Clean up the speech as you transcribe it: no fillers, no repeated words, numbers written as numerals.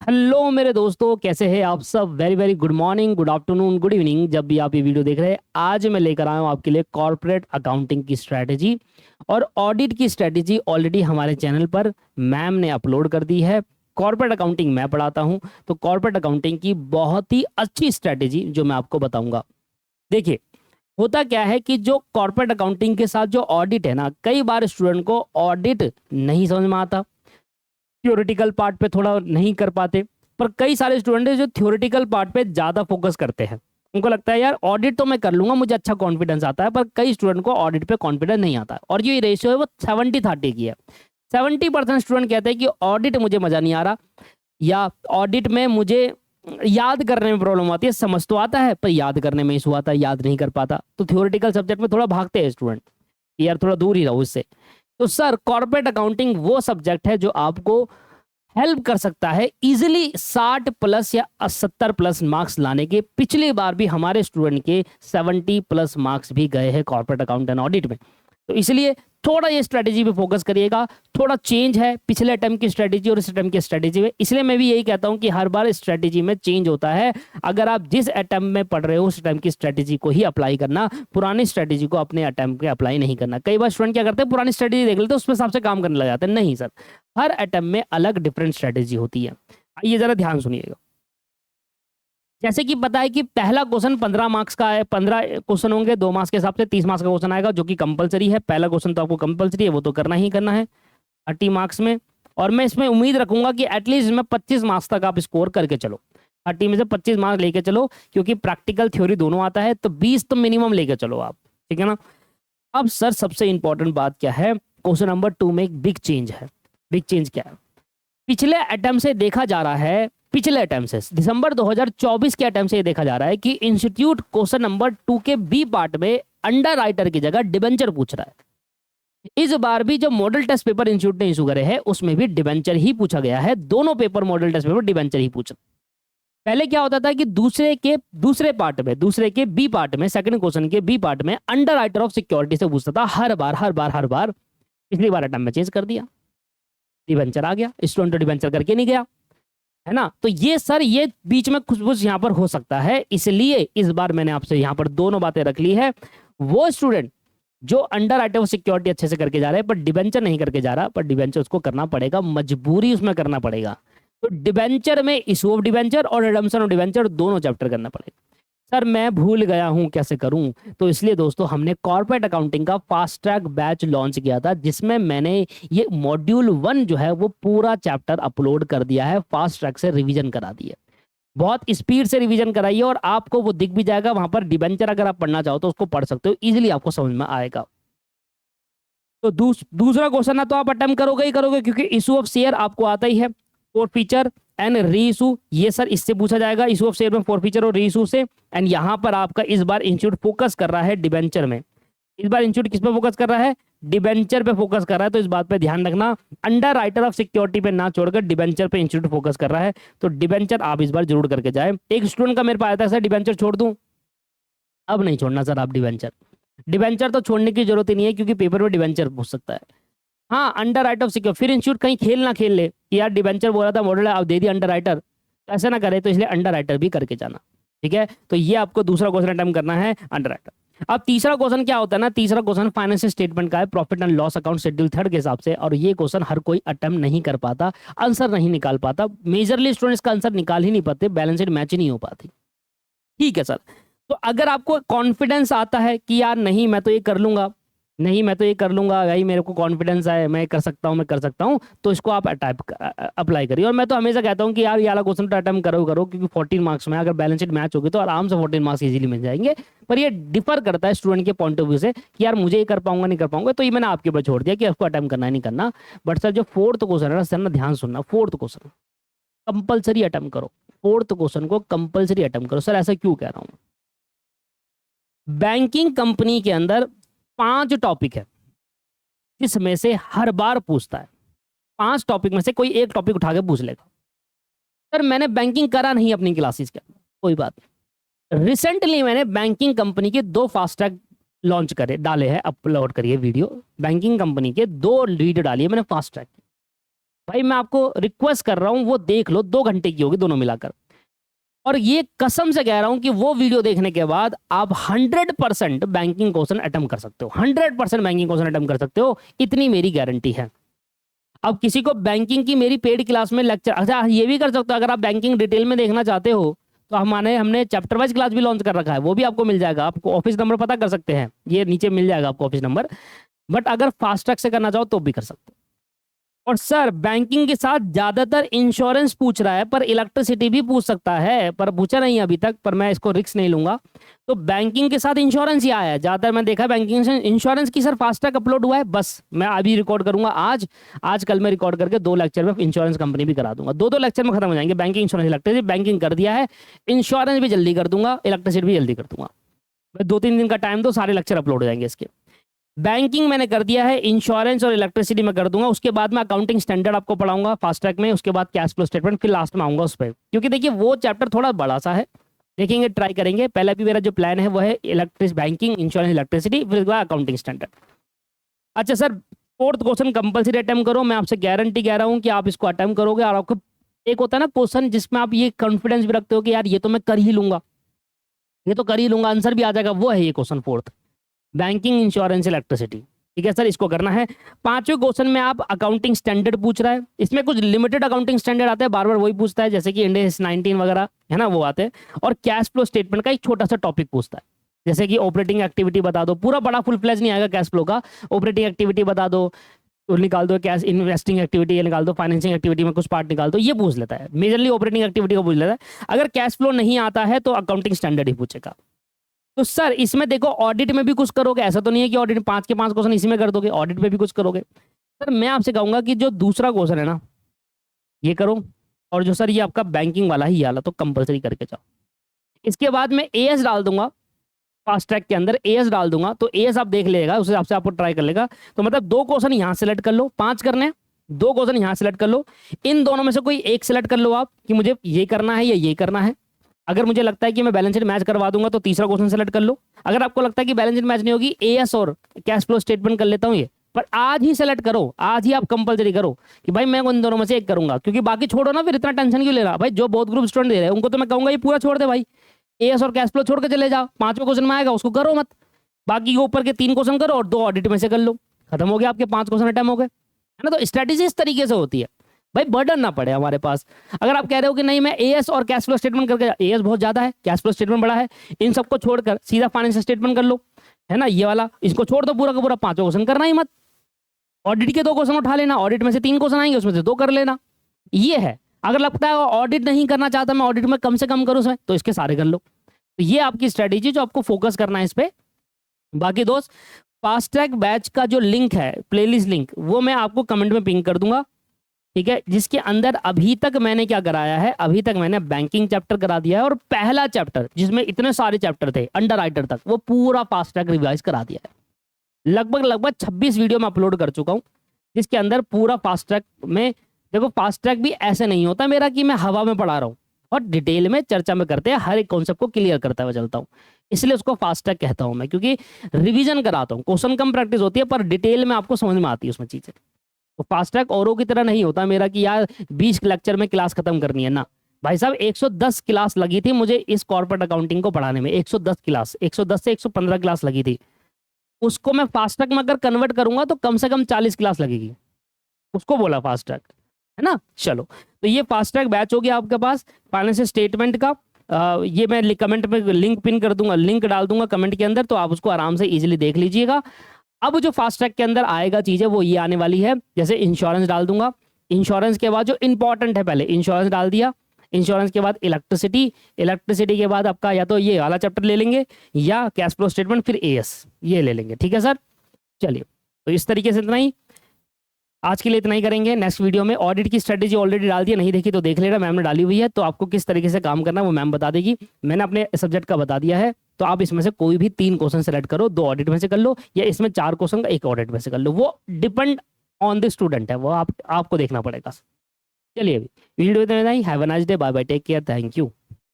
Hello मेरे दोस्तों, कैसे हैं आप सब। Very very good morning, good afternoon, good evening, जब भी आप ये वीडियो देख रहे हैं। आज मैं लेकर आया हूँ आपके लिए कॉर्पोरेट अकाउंटिंग की स्ट्रैटेजी और ऑडिट की स्ट्रैटेजी। ऑलरेडी हमारे चैनल पर मैम ने अपलोड कर दी है। कॉर्पोरेट अकाउंटिंग मैं पढ़ाता हूँ, तो कॉर्पोरेट अकाउंटिंग की बहुत ही अच्छी स्ट्रैटेजी जो मैं आपको बताऊंगा। देखिए, होता क्या है कि जो कॉर्पोरेट अकाउंटिंग के साथ जो ऑडिट है ना, कई बार स्टूडेंट को ऑडिट नहीं समझ में आता, थ्योरेटिकल पार्ट पे थोड़ा नहीं कर पाते। पर कई सारे स्टूडेंट हैं जो थ्योरेटिकल पार्ट पे ज़्यादा फोकस करते हैं। उनको लगता है यार ऑडिट तो मैं कर लूंगा, मुझे अच्छा कॉन्फिडेंस आता है। पर कई स्टूडेंट को ऑडिट पे कॉन्फिडेंस नहीं आता और जो ये रेशियो है वो 70-30 की है। 70% स्टूडेंट कहते हैं कि ऑडिट मुझे मज़ा नहीं आ रहा, या ऑडिट में मुझे याद करने में प्रॉब्लम आती है। समझ तो आता है पर याद करने में इशू आता है, याद नहीं कर पाता। तो थ्योरेटिकल सब्जेक्ट में थोड़ा भागते हैं स्टूडेंट, यार थोड़ा दूर ही रहो इससे। तो सर, कॉर्पोरेट अकाउंटिंग वो सब्जेक्ट है जो आपको हेल्प कर सकता है इजीली 60 प्लस या 70 प्लस मार्क्स लाने के। पिछली बार भी हमारे स्टूडेंट के 70 प्लस मार्क्स भी गए हैं कॉर्पोरेट अकाउंट एंड ऑडिट में। तो इसलिए थोड़ा ये स्ट्रेटेजी पे फोकस करिएगा। थोड़ा चेंज है पिछले अटेम्प्ट की स्ट्रेटेजी और इस अटेम्प्ट की स्ट्रेटेजी में, इसलिए मैं भी यही कहता हूं कि हर बार स्ट्रेटेजी में चेंज होता है। अगर आप जिस अटेम्प्ट में पढ़ रहे हो उस अटेम्प्ट की स्ट्रेटेजी को ही अप्लाई करना, पुरानी स्ट्रेटेजी को अपने अटेम्प्ट पे अप्लाई नहीं करना। कई बार स्टूडेंट क्या करते हैं, पुरानी स्ट्रेटेजी देख लेते हैं, उसके हिसाब से काम करने लग जाते हैं। नहीं सर, हर अटेम्प्ट में अलग डिफरेंट स्ट्रेटेजी होती है। ये जरा ध्यान सुनिएगा। जैसे कि पता है कि पहला क्वेश्चन 15 मार्क्स का है, 15 क्वेश्चन होंगे 2 मार्क्स के हिसाब से, 30 मार्क्स का क्वेश्चन आएगा जो कि कंपलसरी है। पहला क्वेश्चन तो आपको कंपलसरी है, वो तो करना ही करना है 30 मार्क्स में। और मैं इसमें उम्मीद रखूंगा कि एटलीस्ट मैं 25 मार्क्स तक आप स्कोर करके चलो। 30 में से 25 मार्क्स लेके चलो, क्योंकि प्रैक्टिकल थ्योरी दोनों आता है, तो 20 तो मिनिमम लेके चलो आप, ठीक है ना। अब सर, सबसे इंपॉर्टेंट बात क्या है, क्वेश्चन नंबर 2 में एक बिग चेंज है। बिग चेंज क्या है? पिछले अटेम्प्ट से देखा जा रहा है, पिछले अटेम्प्ट से दिसंबर 2024 के अटेम्प्ट से ये देखा जा रहा है कि इंस्टीट्यूट क्वेश्चन नंबर 2 के बी पार्ट में अंडर राइटर की जगह डिबेंचर पूछ रहा है। इस बार भी जो मॉडल टेस्ट पेपर इंस्टीट्यूट ने इशू करे हैं उसमें भी डिबेंचर ही पूछा गया है। दोनों paper model test paper debenture ही पूछ। पहले क्या होता था कि दूसरे पार्ट में, दूसरे के बी पार्ट में, सेकंड क्वेश्चन के बी पार्ट में अंडर राइटर ऑफ सिक्योरिटी से पूछता था हर बार हर बार हर बार। पिछली बार अटेम्प्ट में चेंज कर दिया, डिबेंचर आ गया, स्टूडेंट तो डिबेंचर करके नहीं गया, है ना। तो ये सर, ये बीच में कुछ कुछ यहाँ पर हो सकता है, इसलिए इस बार मैंने आपसे यहाँ पर दोनों बातें रख ली है। वो स्टूडेंट जो अंडर राइटर ऑफ सिक्योरिटी अच्छे से करके जा रहा है पर डिबेंचर नहीं करके जा रहा, पर डिबेंचर उसको करना पड़ेगा, मजबूरी उसमें करना पड़ेगा। तो डिबेंचर में इशू ऑफ डिबेंचर और रिडम्पशन ऑफ डिबेंचर दोनों चैप्टर करना पड़ेगा। सर मैं भूल गया हूं कैसे करूं, तो इसलिए दोस्तों हमने कॉर्पोरेट अकाउंटिंग का फास्ट ट्रैक बैच लॉन्च किया था, जिसमें मैंने ये मॉड्यूल 1 जो है वो पूरा चैप्टर अपलोड कर दिया है, फास्ट ट्रैक से रिवीजन करा दिया। बहुत स्पीड से रिवीजन कराइए और आपको वो दिख भी जाएगा वहां पर। डिबेंचर अगर आप पढ़ना चाहो तो उसको पढ़ सकते हो, इजीली आपको समझ में आएगा। तो दूसरा क्वेश्चन ना तो आप अटेम्प्ट करोगे ही करोगे, क्योंकि इशू ऑफ शेयर आपको आता ही है, four feature and re issue, ये सर इससे पूछा जाएगा, इशू ऑफ शेयर में फोर फीचर और री इशू से। एंड यहाँ पर आपका इस बार इंस्टीट्यूट फोकस कर रहा है डिबेंचर में। इस बार इंस्टीट्यूट किस पे फोकस कर रहा है? डिबेंचर पे फोकस कर रहा है। तो इस बात पे ध्यान रखना, अंडर राइटर ऑफ सिक्योरिटी पे ना छोड़कर डिबेंचर पे इंस्टीट्यूट फोकस कर रहा है। तो डिबेंचर आप इस बार जरूर करके जाए। एक स्टूडेंट का मेरे पास आया था, सर डिबेंचर छोड़ दूं? अब नहीं छोड़ना सर आप डिबेंचर। डिबेंचर तो छोड़ने की जरूरत ही नहीं है, क्योंकि पेपर में डिबेंचर पूछ सकता है। हाँ, अंडर राइटर ऑफ सिक्योर, फिर इंस्टीट्यूट कहीं खेल ना खेल ले कि यार डिबेंचर बोला था मॉडल है आप दे दिया अंडर राइटर, तो ऐसा ना करे। तो इसलिए अंडर राइटर भी करके जाना, ठीक है। तो ये आपको दूसरा क्वेश्चन अटेम्प्ट करना है, अंडर राइटर। अब तीसरा क्वेश्चन क्या होता है ना, तीसरा क्वेश्चन फाइनेंशियल स्टेटमेंट का है, profit and loss account schedule 3 के हिसाब से। और ये क्वेश्चन हर कोई अटेम्प्ट नहीं कर पाता, आंसर नहीं निकाल पाता। मेजरली स्टूडेंट्स का आंसर निकाल ही नहीं पाते, बैलेंस शीट मैच ही नहीं हो पाती, ठीक है सर। तो अगर आपको कॉन्फिडेंस आता है कि यार नहीं मैं तो ये कर लूंगा, नहीं मैं तो ये कर लूंगा भाई, मेरे को कॉन्फिडेंस है, मैं कर सकता हूँ, मैं कर सकता हूँ, तो इसको आप अप्लाई करिए। और मैं तो हमेशा कहता हूँ कि यार ये वाला क्वेश्चन तो अटेम्प्ट करो, क्योंकि 14 मार्क्स में अगर बैलेंस शीट मैच होगी तो आराम से 14 मार्क्स इजीली मिल जाएंगे। पर ये डिफर करता है स्टूडेंट के पॉइंट ऑफ व्यू से कि यार मुझे ये कर पाऊंगा नहीं कर पाऊंगा, तो ये मैंने आपके ऊपर छोड़ दिया कि आपको अटेम्प्ट करना है नहीं करना। बट सर जो फोर्थ क्वेश्चन है ना सर, ना ध्यान सुनना, फोर्थ क्वेश्चन कंपल्सरी अटेम्प्ट करो। फोर्थ क्वेश्चन को कंपल्सरी अटेम्प्ट करो। सर ऐसा क्यों कह रहा हूँ? बैंकिंग कंपनी के अंदर 5 टॉपिक है जिसमें से हर बार पूछता है। 5 टॉपिक में से कोई एक टॉपिक उठा के पूछ लेगा। सर मैंने बैंकिंग करा नहीं अपनी क्लासेस के अंदर, कोई बात नहीं। रिसेंटली मैंने बैंकिंग कंपनी के 2 फास्ट ट्रैक लॉन्च करे डाले हैं, अपलोड करिए वीडियो। बैंकिंग कंपनी के 2 वीडियो डाली है मैंने फास्ट ट्रैक। भाई मैं आपको रिक्वेस्ट कर रहा हूँ वो देख लो, 2 घंटे की होगी दोनों मिलाकर। और ये कसम से कह रहा हूं कि वो वीडियो देखने के बाद आप 100% बैंकिंग क्वेश्चन अटेम्प्ट कर सकते हो, 100% बैंकिंग क्वेश्चन अटेम्प्ट कर सकते हो, इतनी मेरी गारंटी है। अब किसी को बैंकिंग की मेरी पेड क्लास में लेक्चर, अच्छा ये भी कर सकते हो, अगर आप बैंकिंग डिटेल में देखना चाहते हो तो हमने चैप्टर वाइज क्लास भी लॉन्च कर रखा है, वो भी आपको मिल जाएगा। आपको ऑफिस नंबर पता कर सकते हैं, ये नीचे मिल जाएगा आपको ऑफिस नंबर। बट अगर फास्ट ट्रैक से करना चाहो तो भी कर सकते हो। और सर बैंकिंग के साथ ज्यादातर इंश्योरेंस पूछ रहा है, पर इलेक्ट्रिसिटी भी पूछ सकता है, पर पूछा नहीं अभी तक, पर मैं इसको रिस्क नहीं लूंगा। तो बैंकिंग के साथ इंश्योरेंस ही आया है ज्यादातर, मैं देखा बैंकिंग इंश्योरेंस की सर फास्ट ट्रैक अपलोड हुआ है। बस मैं अभी रिकॉर्ड करूंगा, आज कल मैं रिकॉर्ड करके 2 लेक्चर में इंश्योरेंस कंपनी भी करा दूंगा, 2 लेक्चर में खत्म हो जाएंगे। बैंकिंग इंश्योरेंस इलेक्ट्रिसिटी बैंकिंग कर दिया है, इंश्योरेंस भी जल्दी कर दूंगा, इलेक्ट्रिसिटी भी जल्दी कर दूंगा। मैं 2-3 दिन का टाइम दो, सारे लेक्चर अपलोड हो जाएंगे इसके। बैंकिंग मैंने कर दिया है, इंश्योरेंस और इलेक्ट्रिसिटी में कर दूंगा। उसके बाद मैं अकाउंटिंग स्टैंडर्ड आपको पढ़ाऊंगा फास्ट ट्रैक में, उसके बाद कैश फ्लो स्टेटमेंट, फिर लास्ट में आऊंगा उस पर, क्योंकि देखिए वो चैप्टर थोड़ा बड़ा सा है, देखेंगे ट्राई करेंगे। पहले भी मेरा जो प्लान है वो है इलेक्ट्रिक बैंकिंग, इंश्योरेंस, इलेक्ट्रिसिटी, फिर अकाउंटिंग स्टैंडर्ड। अच्छा sir 4th question compulsory attempt करो, मैं आपसे गारंटी कह रहा हूँ कि आप इसको अटेम्प्ट करोगे। और आपको एक होता है ना क्वेश्चन जिसमें आप ये कॉन्फिडेंस भी रखते हो कि यार ये तो मैं कर ही लूंगा, ये तो कर ही लूंगा, आंसर भी आ जाएगा, वो है ये question 4th, banking, insurance, electricity. ठीक है सर, इसको करना है। 5वें क्वेश्चन में आप अकाउंटिंग स्टैंडर्ड पूछ रहा है, इसमें कुछ लिमिटेड अकाउंटिंग स्टैंडर्ड आते हैं, बार बार वही पूछता है, जैसे कि इंडेस 19 वगैरह है ना, वो आते हैं। और कैश फ्लो स्टेटमेंट का एक छोटा सा टॉपिक पूछता है, जैसे कि ऑपरेटिंग एक्टिविटी बता दो, पूरा बड़ा फुल फ्लैज नहीं आएगा कैश फ्लो का, ऑपरेटिंग एक्टिविटी बता दो, तो निकाल दो, कैश इन्वेस्टिंग एक्टिविटी निकाल दो, फाइनेंसिंग एक्टिविटी में कुछ पार्ट निकाल दो, ये पूछ लेता है। मेजरली ऑपरेटिंग एक्टिविटी को पूछ लेता है। अगर कैश फ्लो नहीं आता है तो अकाउंटिंग स्टैंडर्ड ही पूछेगा। तो सर इसमें देखो ऑडिट में भी कुछ करोगे, ऐसा तो नहीं है कि ऑडिट 5 के 5 क्वेश्चन इसी में कर दोगे, ऑडिट में भी कुछ करोगे। सर मैं आपसे कहूंगा कि जो दूसरा क्वेश्चन है ना ये करो, और जो सर ये आपका बैंकिंग वाला ही वाला तो कंपलसरी करके जाओ। इसके बाद मैं एएस डाल दूंगा, फास्ट ट्रैक के अंदर एएस डाल दूंगा, तो एएस आप देख लेगा, उस हिसाब से आपको ट्राई कर लेगा। तो मतलब 2 क्वेश्चन यहाँ सेलेक्ट कर लो, 5 करने हैं, 2 क्वेश्चन यहाँ सेलेक्ट कर लो, इन दोनों में से कोई एक सेलेक्ट कर लो आप कि मुझे ये करना है या ये करना है। अगर मुझे लगता है कि मैं बैलेंस शीट मैच करवा दूंगा तो तीसरा क्वेश्चन सेलेक्ट कर लो। अगर आपको लगता है कि बैलेंस शीट मैच नहीं होगी, एएस और कैश फ्लो स्टेटमेंट कर लेता हूँ ये, पर आज ही सेलेक्ट करो, आज ही आप कंपलसरी करो कि भाई मैं उन दोनों में से एक करूंगा, क्योंकि बाकी छोड़ो ना, फिर इतना टेंशन क्यों ले रहा भाई। जो बहुत ग्रुप स्टूडेंट दे रहे हैं उनको तो मैं कहूंगा ये पूरा छोड़ दे भाई, एएस और कैश फ्लो छोड़ के चले जाओ, 5वें क्वेश्चन में आएगा उसको करो मत, बाकी के ऊपर के 3 क्वेश्चन करो और 2 ऑडिट में से कर लो, खत्म हो गया, आपके 5 क्वेश्चन अटेम्प्ट हो गए, है ना। तो स्ट्रेटेजी इस तरीके से होती है भाई, बर्डन ना पड़े हमारे पास। अगर आप कह रहे हो कि नहीं मैं एएस और कैश फ्लो स्टेटमेंट करके, एएस बहुत ज्यादा है, कैश फ्लो स्टेटमेंट बड़ा है, इन सबको छोड़कर सीधा फाइनेंशियल स्टेटमेंट कर लो, है ना, ये वाला इसको छोड़ दो, पूरा का पूरा 5 क्वेश्चन करना ही मत। ऑडिट के 2 क्वेश्चन उठा लेना, ऑडिट में से 3 क्वेश्चन आएंगे, उसमें से 2 कर लेना, ये है। अगर लगता है ऑडिट नहीं करना चाहता मैं, ऑडिट में कम से कम करूँ उसमें, तो इसके सारे कर लो। तो ये आपकी स्ट्रेटेजी जो आपको फोकस करना है इस पे। बाकी दोस्त फास्ट ट्रैक बैच का जो लिंक है, प्लेलिस्ट लिंक, वो मैं आपको कमेंट में पिंग कर दूंगा, ठीक है, जिसके अंदर अभी तक मैंने क्या कराया है, अभी तक मैंने बैंकिंग चैप्टर करा दिया है, और पहला चैप्टर जिसमें इतने सारे चैप्टर थे अंडर राइटर तक, वो पूरा फास्ट ट्रैक रिवाइज करा दिया है। लगभग 26 वीडियो में अपलोड कर चुका हूं, जिसके अंदर पूरा फास्ट ट्रैक में, देखो फास्ट ट्रैक भी ऐसे नहीं होता मेरा कि मैं हवा में पढ़ा रहा हूँ, और डिटेल में चर्चा में करते हैं, हर एक कॉन्सेप्ट को क्लियर करता हुआ चलता हूँ, इसलिए उसको फास्ट ट्रैक कहता हूं मैं, क्योंकि रिवीजन कराता हूँ, क्वेश्चन कम प्रैक्टिस होती है पर डिटेल में आपको समझ में आती है उसमें चीजें। तो फास्ट ट्रैक औरों की तरह नहीं होता मेरा कि यार 20 लेक्चर में क्लास खत्म करनी है ना भाई साहब। 110 क्लास लगी थी मुझे इस कॉर्पोरेट अकाउंटिंग को पढ़ाने में, 110 क्लास, 110 से 115 क्लास लगी थी। उसको मैं फास्ट ट्रैक में अगर कन्वर्ट करूंगा तो कम से कम 40 क्लास लगेगी, उसको बोला फास्ट ट्रैक, है ना। चलो तो ये फास्ट ट्रैक बैच हो गया आपके पास फाइनेंशियल स्टेटमेंट का। ये मैं कमेंट में लिंक पिन कर दूंगा, लिंक डाल दूंगा कमेंट के अंदर, तो आप उसको आराम से इजीली देख लीजिएगा। अब जो फास्ट ट्रैक के अंदर आएगा चीजें वो ये आने वाली है, जैसे इंश्योरेंस डाल दूंगा, इंश्योरेंस के बाद जो इंपॉर्टेंट है पहले इंश्योरेंस डाल दिया, इंश्योरेंस के बाद इलेक्ट्रिसिटी, इलेक्ट्रिसिटी के बाद आपका या तो ये वाला चैप्टर ले लेंगे या कैश फ्लो स्टेटमेंट, फिर एएस ये ले लेंगे, ठीक है सर। चलिए तो इस तरीके से इतना ही आज के लिए, इतना ही करेंगे। नेक्स्ट वीडियो में ऑडिट की स्ट्रेटेजी ऑलरेडी डाल दी है, नहीं देखी तो देख लेना, मैम ने डाली हुई है, तो आपको किस तरीके से काम करना है वो मैम बता देगी। मैंने अपने सब्जेक्ट का बता दिया है, तो आप इसमें से कोई भी 3 क्वेश्चन सेलेक्ट करो, 2 ऑडिट में से कर लो, या इसमें 4 क्वेश्चन का 1 ऑडिट में से कर लो, वो डिपेंड ऑन द स्टूडेंट है, वो आपको देखना पड़ेगा। चलिए अभी वीडियो इतना ही, have a nice day, bye bye, take care, thank you.